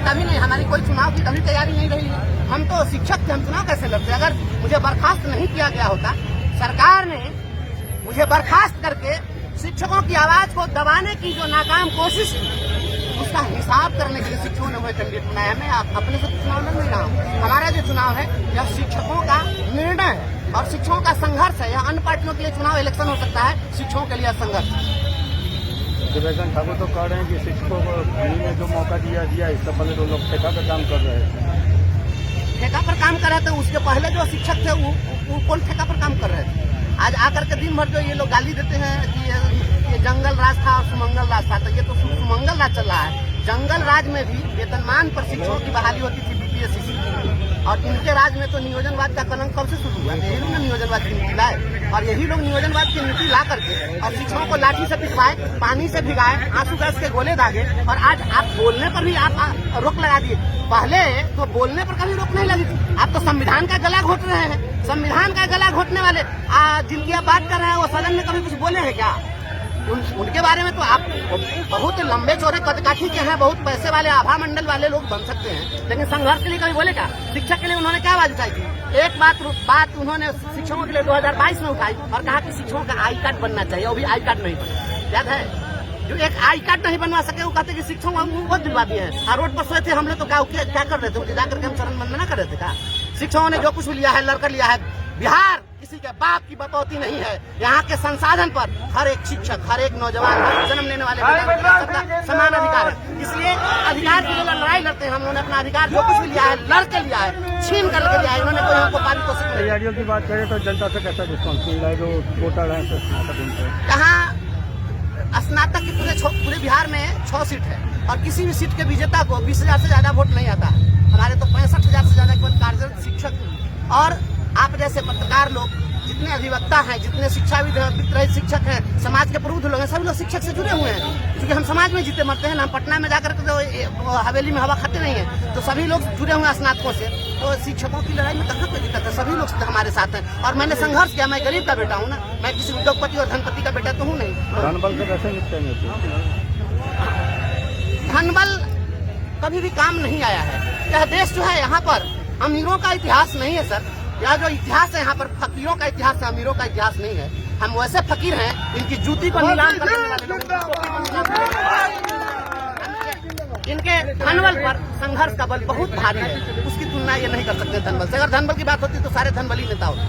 कभी नहीं, हमारी कोई चुनाव की कभी तैयारी नहीं रही है। हम तो शिक्षक थे, हम चुनाव कैसे लड़ते? अगर मुझे बर्खास्त नहीं किया गया होता, सरकार ने मुझे बर्खास्त करके शिक्षकों की आवाज को दबाने की जो नाकाम कोशिश की, उसका हिसाब करने के लिए शिक्षकों ने वह कैंडिडेट बनाया। मैं अपने से चुनाव लड़ नहीं रहा हूँ। हमारा जो चुनाव है यह शिक्षकों का निर्णय है और शिक्षकों का संघर्ष है। यह अन्य पार्टियों के लिए चुनाव इलेक्शन हो सकता है, शिक्षकों के लिए संघर्ष। दिव्यांग ठाकुर तो कह रहे हैं कि शिक्षकों को फ्री में जो मौका दिया इससे पहले तो लोग ठेका पर काम कर रहे थे। ठेका पर काम कर रहे थे, उसके पहले जो शिक्षक थे वो कौन ठेका पर काम कर रहे थे? आज आकर के दिन भर जो ये लोग गाली देते हैं कि ये जंगल राज था और सुमंगल राज था, तो ये तो सुमंगल राज चल रहा है। जंगल राज में भी वेतनमान पर शिक्षकों की बहाली होती थी बीपीएससी की, और इनके राज में तो नियोजनवाद का कलंक कब से शुरू हुआ? यही लोग ने नियोजनवाद की नीति लाए और यही लोग नियोजनवाद की नीति ला करके और शिक्षकों को लाठी से पिटवाए, पानी से भिगाए, आंसू गैस के गोले दागे, और आज आप बोलने पर भी आप रोक लगा दिए। पहले तो बोलने पर कभी रोक नहीं लगी थी, आप तो संविधान का गला घोट रहे हैं। संविधान का गला घोटने वाले जिनकी आप बात कर रहे हैं वो सदन में कभी कुछ बोले हैं क्या? उनके बारे में तो आप बहुत लंबे चौड़े कदकाठी के हैं, बहुत पैसे वाले आभा मंडल वाले लोग बन सकते हैं, लेकिन संघर्ष के लिए कभी बोले क्या? शिक्षक के लिए उन्होंने क्या आवाज उठाई थी? एक बात उन्होंने शिक्षकों के लिए 2022 में उठाई और कहा कि शिक्षकों का आई कार्ड बनना चाहिए। वो भी आई कार्ड नहीं बना, याद है? जो एक आई कार्ड नहीं बनवा सके वो कहते कि शिक्षकों को बहुत दिलवा दिए हैं। और रोड पर सोए थे हम लोग तो क्या कर रहे थे? जाकर के हम चरण वंदना कर रहे थे क्या? शिक्षकों ने जो कुछ लिया है लड़कर लिया है। बिहार किसी के बाप की बपौती नहीं है। यहाँ के संसाधन पर हर एक शिक्षक, हर एक नौजवान, हर जन्म लेने वाले सबका समान अधिकार है। इसलिए अधिकार के लिए लड़ाई लड़ते हैं। हम लोगों ने अपना अधिकार जो कुछ भी लिया है लड़ के लिया है, छीन करके लिया है। इन्होंने कोई हमको पारितोषिक नहीं। तैयारियों की बात करें तो जनता से कैसा रिस्पॉन्स मिल रहा है? जो वोटर है यहाँ स्नातक की पूरे बिहार में 6 सीट है और किसी भी सीट के विजेता को 20,000 से ज्यादा वोट नहीं आता। हमारे तो 65,000 से ज्यादा कार्यरत शिक्षक और आप जैसे पत्रकार लोग, जितने अधिवक्ता हैं, जितने शिक्षाविद रहित शिक्षक हैं, समाज के प्रबुद्ध लोग हैं, सभी लोग शिक्षक से जुड़े हुए हैं। क्योंकि हम समाज में जीते मरते हैं ना, हम पटना में जाकर तो हवेली में हवा खाते नहीं है, तो सभी लोग जुड़े हुए हैं स्नातकों से। तो शिक्षकों की लड़ाई में कहाँ कोई दिक्कत है? सभी लोग हमारे साथ हैं और मैंने संघर्ष किया। मैं गरीब का बेटा हूँ ना, मैं किसी उद्योगपति और धनपति का बेटा तो हूँ नहीं। धनबल से कैसे निपटेंगे? धनबल कभी भी काम नहीं आया है। यह देश जो है, यहाँ पर अमीरों का इतिहास नहीं है सर। यह जो इतिहास है यहाँ पर फकीरों का इतिहास है, अमीरों का इतिहास नहीं है। हम वैसे फकीर हैं, इनकी जूती को नीलाम करने वाले लोग, इनके धनबल पर संघर्ष का बल बहुत भारी है। उसकी तुलना ये नहीं कर सकते धनबल से। अगर धनबल की बात होती तो सारे धनबली नेता होते।